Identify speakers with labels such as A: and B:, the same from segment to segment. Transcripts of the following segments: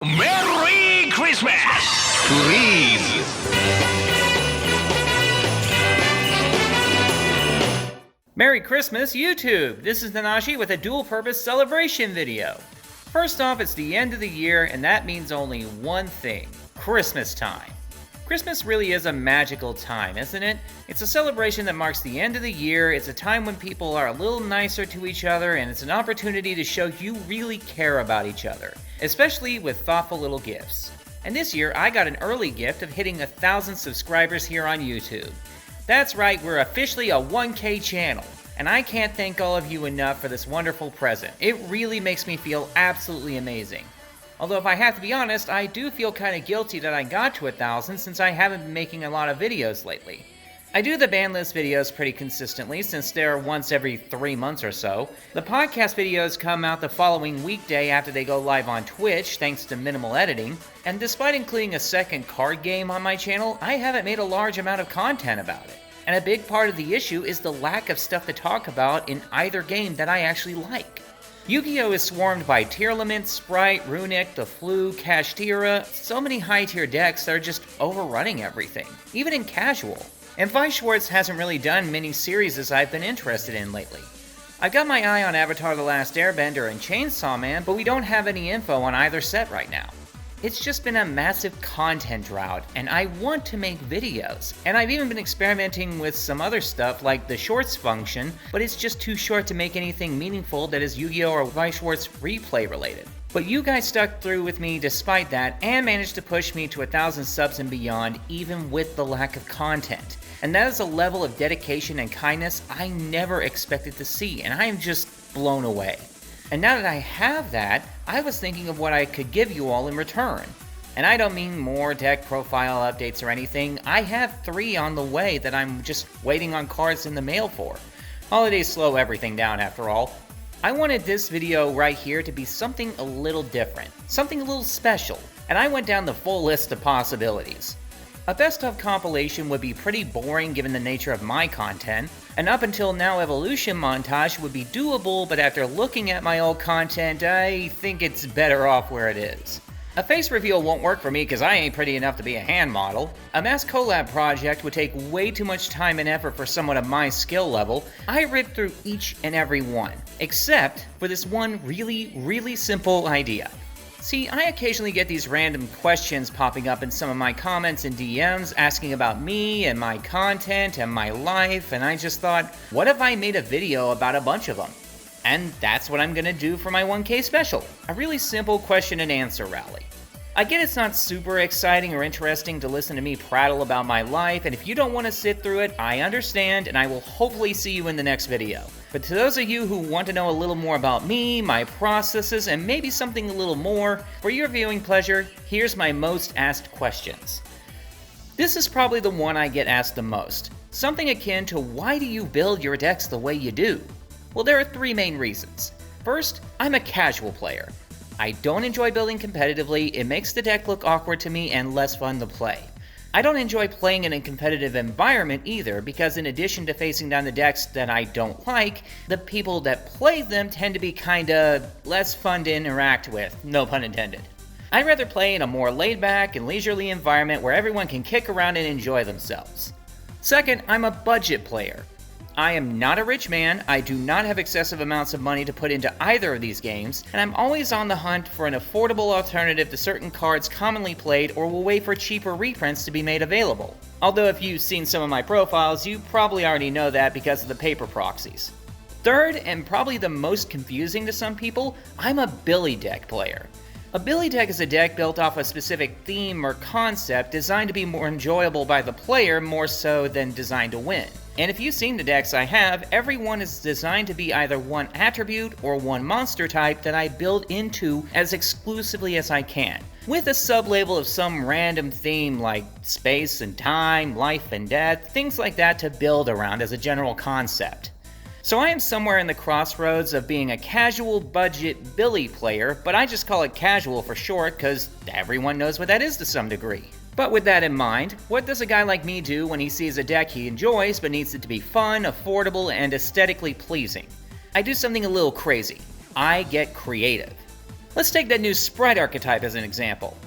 A: Merry Christmas! Please!
B: Merry Christmas, YouTube! This is Nanashi with a dual-purpose celebration video. First off, it's the end of the year, and that means only one thing: Christmas time. Christmas really is a magical time, isn't it? It's a celebration that marks the end of the year, it's a time when people are a little nicer to each other, and it's an opportunity to show you really care about each other, especially with thoughtful little gifts. And this year, I got an early gift of hitting 1,000 subscribers here on YouTube. That's right, we're officially a 1K channel, and I can't thank all of you enough for this wonderful present. It really makes me feel absolutely amazing. Although if I have to be honest, I do feel kinda guilty that I got to 1,000 since I haven't been making a lot of videos lately. I do the ban list videos pretty consistently since they're once every 3 months or so. The podcast videos come out the following weekday after they go live on Twitch thanks to minimal editing. And despite including a second card game on my channel, I haven't made a large amount of content about it. And a big part of the issue is the lack of stuff to talk about in either game that I actually like. Yu-Gi-Oh! Is swarmed by Tearlament, Sprite, Runic, the Flu, Kashtira, so many high-tier decks that are just overrunning everything, even in casual. And Vi Schwartz hasn't really done many series I've been interested in lately. I've got my eye on Avatar: The Last Airbender and Chainsaw Man, but we don't have any info on either set right now. It's just been a massive content drought, and I want to make videos. And I've even been experimenting with some other stuff like the shorts function, but it's just too short to make anything meaningful that is Yu-Gi-Oh! Or Vi Schwartz replay related. But you guys stuck through with me despite that, and managed to push me to 1,000 subs and beyond, even with the lack of content. And that is a level of dedication and kindness I never expected to see, and I am just blown away. And now that I have that, I was thinking of what I could give you all in return. And I don't mean more deck profile updates or anything. I have 3 on the way that I'm just waiting on cards in the mail for. Holidays slow everything down after all. I wanted this video right here to be something a little different, something a little special, and I went down the full list of possibilities. A best of compilation would be pretty boring given the nature of my content. An up until now evolution montage would be doable, but after looking at my old content, I think it's better off where it is. A face reveal won't work for me because I ain't pretty enough to be a hand model. A mass collab project would take way too much time and effort for someone of my skill level. I ripped through each and every one, except for this one really simple idea. See, I occasionally get these random questions popping up in some of my comments and DMs asking about me and my content and my life, and I just thought, what if I made a video about a bunch of them? And that's what I'm gonna do for my 1K special, a really simple question and answer rally. I get it's not super exciting or interesting to listen to me prattle about my life, and if you don't want to sit through it, I understand, and I will hopefully see you in the next video. But to those of you who want to know a little more about me, my processes, and maybe something a little more, for your viewing pleasure, here's my most asked questions. This is probably the one I get asked the most. Something akin to, why do you build your decks the way you do? Well, there are 3 main reasons. First, I'm a casual player. I don't enjoy building competitively, it makes the deck look awkward to me and less fun to play. I don't enjoy playing in a competitive environment either, because in addition to facing down the decks that I don't like, the people that play them tend to be kinda less fun to interact with, no pun intended. I'd rather play in a more laid-back and leisurely environment where everyone can kick around and enjoy themselves. Second, I'm a budget player. I am not a rich man, I do not have excessive amounts of money to put into either of these games, and I'm always on the hunt for an affordable alternative to certain cards commonly played or will wait for cheaper reprints to be made available. Although if you've seen some of my profiles, you probably already know that because of the paper proxies. Third, and probably the most confusing to some people, I'm a Billy deck player. A Billy deck is a deck built off a specific theme or concept designed to be more enjoyable by the player more so than designed to win. And if you've seen the decks I have, every one is designed to be either one attribute or one monster type that I build into as exclusively as I can, with a sub-label of some random theme like space and time, life and death, things like that to build around as a general concept. So I am somewhere in the crossroads of being a casual budget Billy player, but I just call it casual for short because everyone knows what that is to some degree. But with that in mind, what does a guy like me do when he sees a deck he enjoys but needs it to be fun, affordable, and aesthetically pleasing? I do something a little crazy. I get creative. Let's take that new Sprite archetype as an example.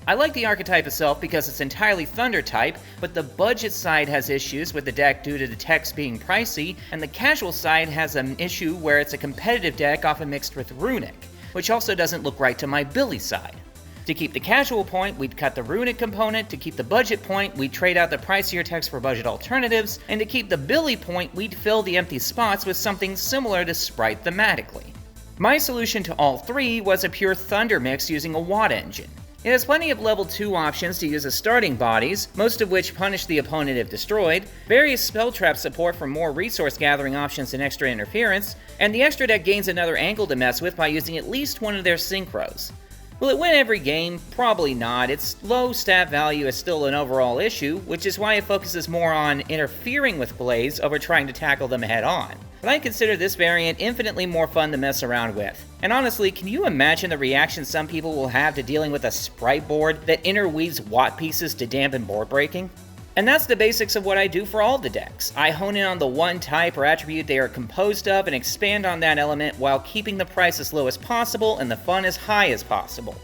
B: I like the archetype itself because it's entirely Thunder type, but the budget side has issues with the deck due to the text being pricey, and the casual side has an issue where it's a competitive deck often mixed with Runic, which also doesn't look right to my Billy side. To keep the casual point, we'd cut the Runic component. To keep the budget point, we'd trade out the pricier text for budget alternatives. And to keep the Billy point, we'd fill the empty spots with something similar to Sprite thematically. My solution to all three was a pure Thunder mix using a WAD engine. It has plenty of level 2 options to use as starting bodies, most of which punish the opponent if destroyed, various spell trap support for more resource gathering options and extra interference, and the extra deck gains another angle to mess with by using at least one of their synchros. Will it win every game? Probably not. Its low stat value is still an overall issue, which is why it focuses more on interfering with plays over trying to tackle them head on. But I consider this variant infinitely more fun to mess around with. And honestly, can you imagine the reaction some people will have to dealing with a Sprite board that interweaves watt pieces to dampen board breaking? And that's the basics of what I do for all the decks. I hone in on the one type or attribute they are composed of and expand on that element while keeping the price as low as possible and the fun as high as possible.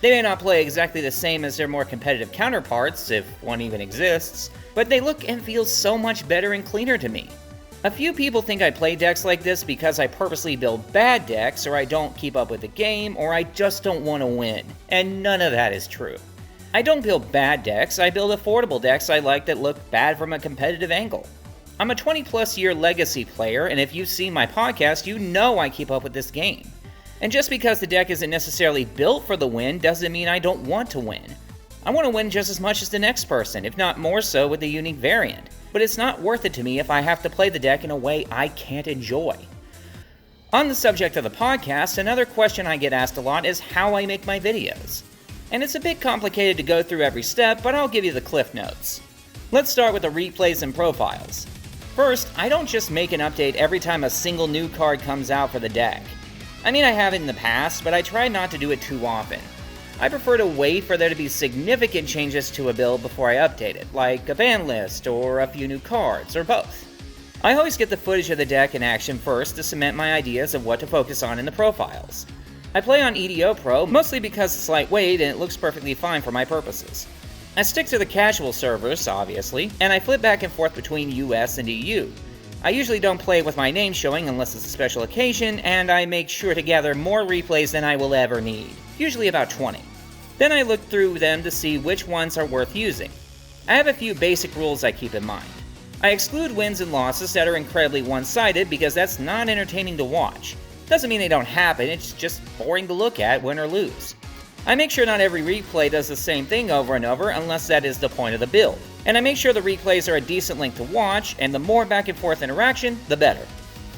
B: They may not play exactly the same as their more competitive counterparts, if one even exists, but they look and feel so much better and cleaner to me. A few people think I play decks like this because I purposely build bad decks, or I don't keep up with the game, or I just don't want to win, and none of that is true. I don't build bad decks, I build affordable decks I like that look bad from a competitive angle. I'm a 20+ year legacy player, and if you've seen my podcast, you know I keep up with this game. And just because the deck isn't necessarily built for the win doesn't mean I don't want to win. I want to win just as much as the next person, if not more so with the unique variant, but it's not worth it to me if I have to play the deck in a way I can't enjoy. On the subject of the podcast, another question I get asked a lot is how I make my videos. And it's a bit complicated to go through every step, but I'll give you the cliff notes. Let's start with the replays and profiles. First, I don't just make an update every time a single new card comes out for the deck. I mean, I have in the past, but I try not to do it too often. I prefer to wait for there to be significant changes to a build before I update it, like a ban list or a few new cards, or both. I always get the footage of the deck in action first to cement my ideas of what to focus on in the profiles. I play on EDO Pro mostly because it's lightweight and it looks perfectly fine for my purposes. I stick to the casual servers, obviously, and I flip back and forth between US and EU. I usually don't play with my name showing unless it's a special occasion, and I make sure to gather more replays than I will ever need, usually about 20. Then I look through them to see which ones are worth using. I have a few basic rules I keep in mind. I exclude wins and losses that are incredibly one-sided because that's not entertaining to watch. Doesn't mean they don't happen, it's just boring to look at, win or lose. I make sure not every replay does the same thing over and over unless that is the point of the build. And I make sure the replays are a decent length to watch, and the more back and forth interaction, the better.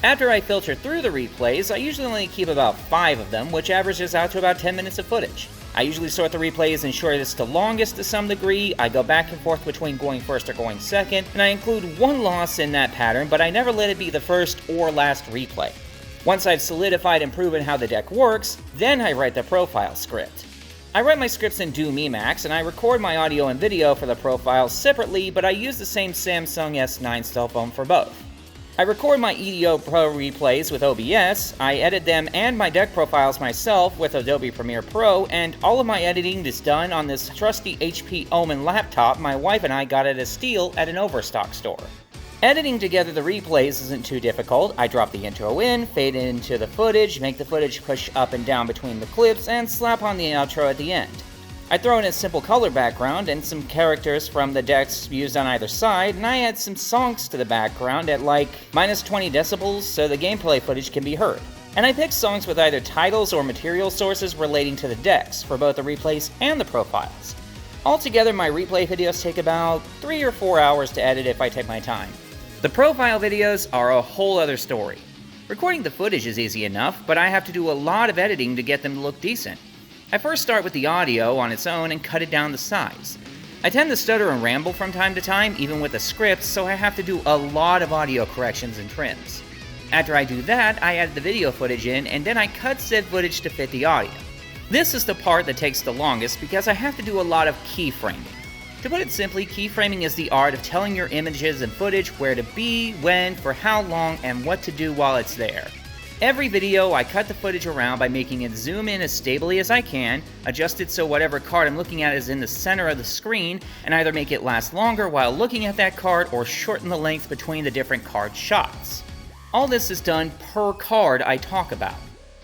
B: After I filter through the replays, I usually only keep about 5 of them, which averages out to about 10 minutes of footage. I usually sort the replays in shortest to longest to some degree. I go back and forth between going first or going second, and I include one loss in that pattern, but I never let it be the first or last replay. Once I've solidified and proven how the deck works, then I write the profile script. I write my scripts in Doom Emacs, and I record my audio and video for the profiles separately, but I use the same Samsung S9 cell phone for both. I record my EDO Pro replays with OBS, I edit them and my deck profiles myself with Adobe Premiere Pro, and all of my editing is done on this trusty HP Omen laptop my wife and I got at a steal at an Overstock store. Editing together the replays isn't too difficult. I drop the intro in, fade into the footage, make the footage push up and down between the clips, and slap on the outro at the end. I throw in a simple color background and some characters from the decks used on either side, and I add some songs to the background at like -20 decibels so the gameplay footage can be heard. And I pick songs with either titles or material sources relating to the decks for both the replays and the profiles. Altogether, my replay videos take about 3 or 4 hours to edit if I take my time. The profile videos are a whole other story. Recording the footage is easy enough, but I have to do a lot of editing to get them to look decent. I first start with the audio on its own and cut it down to size. I tend to stutter and ramble from time to time, even with the scripts, so I have to do a lot of audio corrections and trims. After I do that, I add the video footage in, and then I cut said footage to fit the audio. This is the part that takes the longest because I have to do a lot of keyframing. To put it simply, keyframing is the art of telling your images and footage where to be, when, for how long, and what to do while it's there. Every video, I cut the footage around by making it zoom in as stably as I can, adjust it so whatever card I'm looking at is in the center of the screen, and either make it last longer while looking at that card or shorten the length between the different card shots. All this is done per card I talk about.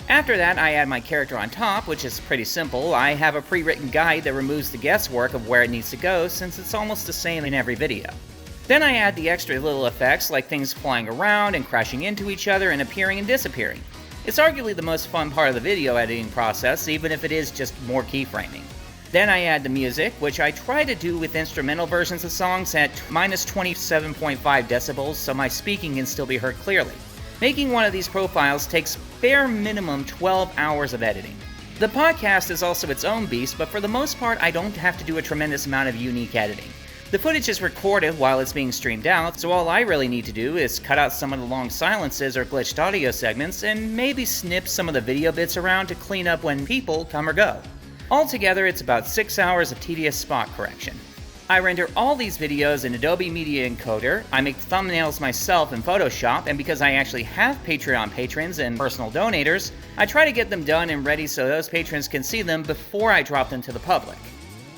B: After that, I add my character on top, which is pretty simple. I have a pre-written guide that removes the guesswork of where it needs to go, since it's almost the same in every video. Then I add the extra little effects like things flying around and crashing into each other and appearing and disappearing. It's arguably the most fun part of the video editing process, even if it is just more keyframing. Then I add the music, which I try to do with instrumental versions of songs at minus 27.5 decibels so my speaking can still be heard clearly. Making one of these profiles takes bare minimum 12 hours of editing. The podcast is also its own beast, but for the most part I don't have to do a tremendous amount of unique editing. The footage is recorded while it's being streamed out, so all I really need to do is cut out some of the long silences or glitched audio segments and maybe snip some of the video bits around to clean up when people come or go. Altogether, it's about 6 hours of tedious spot correction. I render all these videos in Adobe Media Encoder, I make thumbnails myself in Photoshop, and because I actually have Patreon patrons and personal donators, I try to get them done and ready so those patrons can see them before I drop them to the public.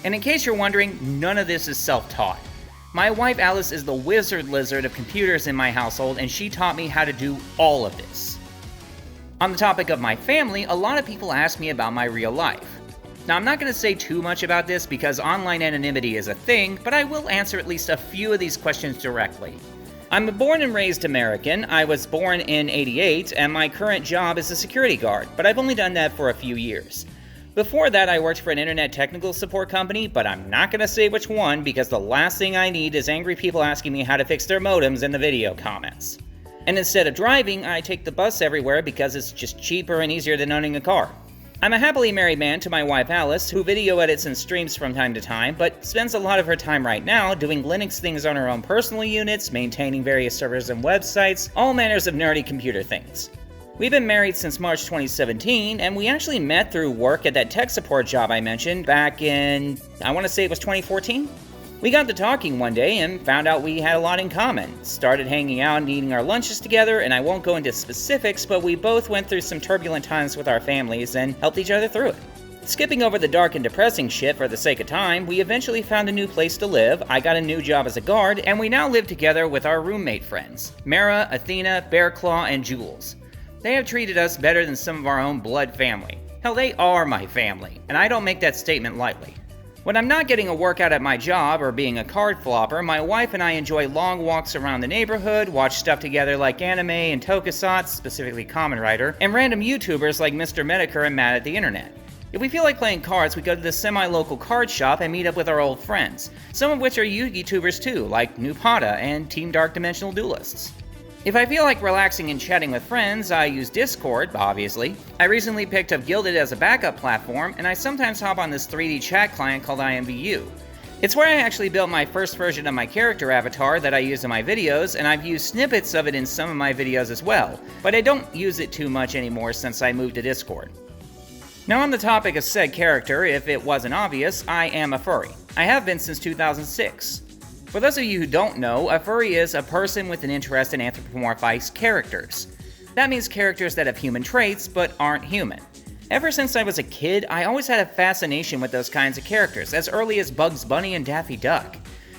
B: And in case you're wondering, none of this is self-taught. My wife Alice is the wizard lizard of computers in my household, and she taught me how to do all of this. On the topic of my family, a lot of people ask me about my real life. Now, I'm not going to say too much about this because online anonymity is a thing, but I will answer at least a few of these questions directly. I'm a born and raised American. I was born in '88, and my current job is a security guard, but I've only done that for a few years. Before that, I worked for an internet technical support company, but I'm not going to say which one because the last thing I need is angry people asking me how to fix their modems in the video comments. And instead of driving, I take the bus everywhere because it's just cheaper and easier than owning a car. I'm a happily married man to my wife Alice, who video edits and streams from time to time, but spends a lot of her time right now doing Linux things on her own personal units, maintaining various servers and websites, all manners of nerdy computer things. We've been married since March 2017, and we actually met through work at that tech support job I mentioned back in, I want to say it was 2014? We got to talking one day and found out we had a lot in common. Started hanging out and eating our lunches together, and I won't go into specifics, but we both went through some turbulent times with our families and helped each other through it. Skipping over the dark and depressing shit for the sake of time, we eventually found a new place to live, I got a new job as a guard, and we now live together with our roommate friends, Mara, Athena, Bearclaw, and Jules. They have treated us better than some of our own blood family. Hell, they are my family, and I don't make that statement lightly. When I'm not getting a workout at my job or being a card flopper, my wife and I enjoy long walks around the neighborhood, watch stuff together like anime and tokusatsu, specifically Kamen Rider, and random YouTubers like Mr. Medicare and Mad at the Internet. If we feel like playing cards, we go to the semi-local card shop and meet up with our old friends, some of which are YouTubers too, like Nupata and Team Dark Dimensional Duelists. If I feel like relaxing and chatting with friends, I use Discord, obviously. I recently picked up Guilded as a backup platform, and I sometimes hop on this 3D chat client called IMVU. It's where I actually built my first version of my character avatar that I use in my videos, and I've used snippets of it in some of my videos as well, but I don't use it too much anymore since I moved to Discord. Now on the topic of said character, if it wasn't obvious, I am a furry. I have been since 2006. For those of you who don't know, a furry is a person with an interest in anthropomorphized characters. That means characters that have human traits but aren't human. Ever since I was a kid, I always had a fascination with those kinds of characters, as early as Bugs Bunny and Daffy Duck.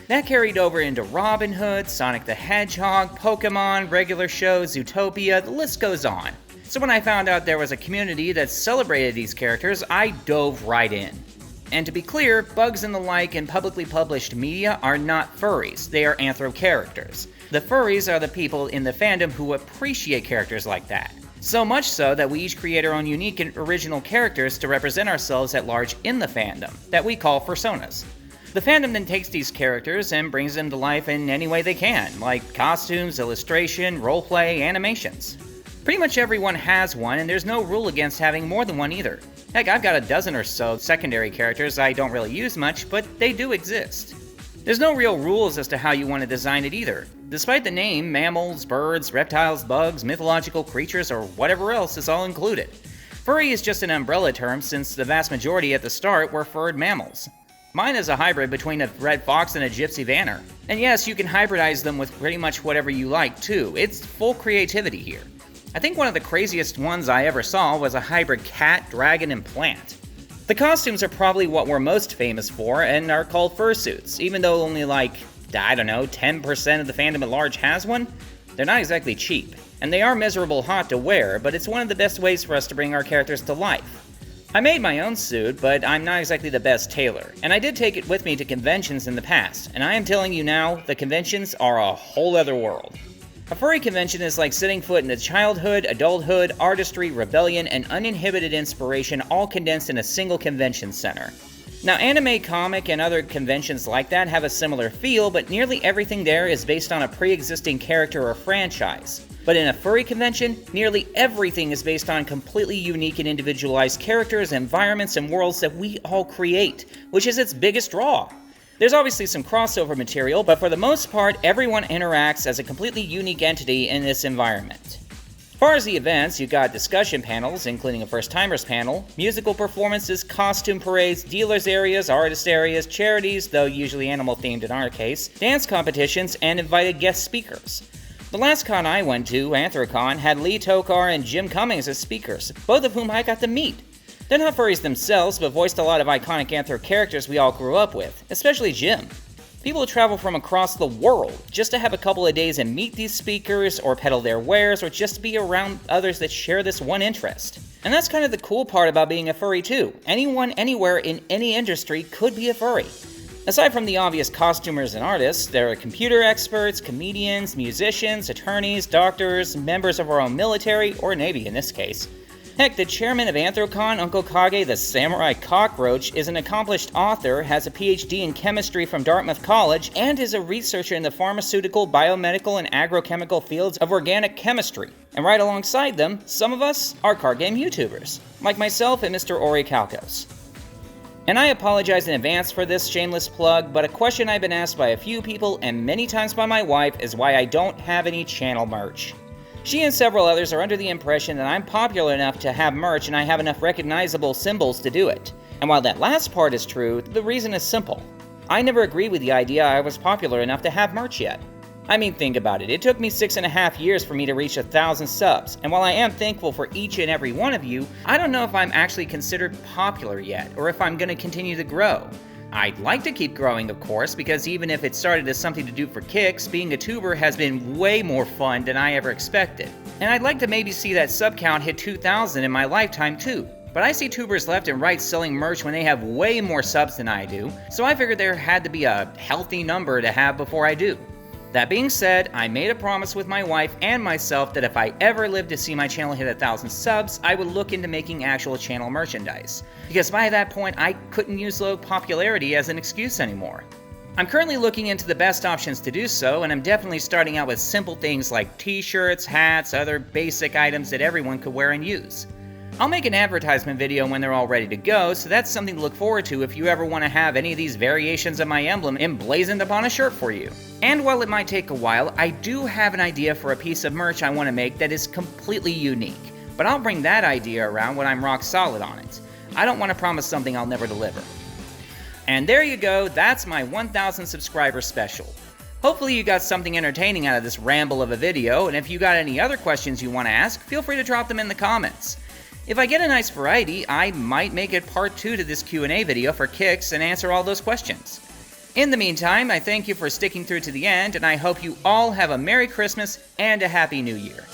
B: That carried over into Robin Hood, Sonic the Hedgehog, Pokemon, regular shows, Zootopia, the list goes on. So when I found out there was a community that celebrated these characters, I dove right in. And to be clear, Bugs and the like in publicly published media are not furries, they are anthro characters. The furries are the people in the fandom who appreciate characters like that. So much so that we each create our own unique and original characters to represent ourselves at large in the fandom, that we call personas. The fandom then takes these characters and brings them to life in any way they can, like costumes, illustration, roleplay, animations. Pretty much everyone has one, and there's no rule against having more than one either. Heck, I've got a dozen or so secondary characters I don't really use much, but they do exist. There's no real rules as to how you want to design it either. Despite the name, mammals, birds, reptiles, bugs, mythological creatures, or whatever else is all included. Furry is just an umbrella term since the vast majority at the start were furred mammals. Mine is a hybrid between a red fox and a gypsy vanner. And yes, you can hybridize them with pretty much whatever you like too. It's full creativity here. I think one of the craziest ones I ever saw was a hybrid cat, dragon, and plant. The costumes are probably what we're most famous for and are called fursuits, even though only 10% of the fandom at large has one. They're not exactly cheap, and they are miserable hot to wear, but it's one of the best ways for us to bring our characters to life. I made my own suit, but I'm not exactly the best tailor, and I did take it with me to conventions in the past, and I am telling you now, the conventions are a whole other world. A furry convention is like setting foot into childhood, adulthood, artistry, rebellion, and uninhibited inspiration all condensed in a single convention center. Now, anime, comic, and other conventions like that have a similar feel, but nearly everything there is based on a pre-existing character or franchise. But in a furry convention, nearly everything is based on completely unique and individualized characters, environments, and worlds that we all create, which is its biggest draw. There's obviously some crossover material, but for the most part, everyone interacts as a completely unique entity in this environment. As far as the events, you've got discussion panels, including a first-timers panel, musical performances, costume parades, dealers areas, artist areas, charities, though usually animal-themed in our case, dance competitions, and invited guest speakers. The last con I went to, Anthrocon, had Lee Tokar and Jim Cummings as speakers, both of whom I got to meet. They're not furries themselves, but voiced a lot of iconic anthro characters we all grew up with, especially Jim. People travel from across the world just to have a couple of days and meet these speakers, or peddle their wares, or just be around others that share this one interest. And that's kind of the cool part about being a furry too. Anyone, anywhere, in any industry could be a furry. Aside from the obvious costumers and artists, there are computer experts, comedians, musicians, attorneys, doctors, members of our own military, or Navy in this case. Heck, the chairman of Anthrocon, Uncle Kage the Samurai Cockroach, is an accomplished author, has a PhD in chemistry from Dartmouth College, and is a researcher in the pharmaceutical, biomedical, and agrochemical fields of organic chemistry. And right alongside them, some of us are card game YouTubers, like myself and Mr. Ori Kalkos. And I apologize in advance for this shameless plug, but a question I've been asked by a few people and many times by my wife is why I don't have any channel merch. She and several others are under the impression that I'm popular enough to have merch and I have enough recognizable symbols to do it. And while that last part is true, the reason is simple. I never agreed with the idea I was popular enough to have merch yet. I mean, think about it. It took me 6.5 years for me to reach 1,000 subs, and while I am thankful for each and every one of you, I don't know if I'm actually considered popular yet, or if I'm gonna continue to grow. I'd like to keep growing, of course, because even if it started as something to do for kicks, being a tuber has been way more fun than I ever expected. And I'd like to maybe see that sub count hit 2,000 in my lifetime too. But I see tubers left and right selling merch when they have way more subs than I do, so I figured there had to be a healthy number to have before I do. That being said, I made a promise with my wife and myself that if I ever lived to see my channel hit 1,000 subs, I would look into making actual channel merchandise. Because by that point, I couldn't use low popularity as an excuse anymore. I'm currently looking into the best options to do so, and I'm definitely starting out with simple things like t-shirts, hats, other basic items that everyone could wear and use. I'll make an advertisement video when they're all ready to go, so that's something to look forward to if you ever want to have any of these variations of my emblem emblazoned upon a shirt for you. And while it might take a while, I do have an idea for a piece of merch I want to make that is completely unique. But I'll bring that idea around when I'm rock solid on it. I don't want to promise something I'll never deliver. And there you go, that's my 1,000 subscriber special. Hopefully you got something entertaining out of this ramble of a video, and if you got any other questions you want to ask, feel free to drop them in the comments. If I get a nice variety, I might make it part 2 to this Q&A video for kicks and answer all those questions. In the meantime, I thank you for sticking through to the end, and I hope you all have a Merry Christmas and a Happy New Year.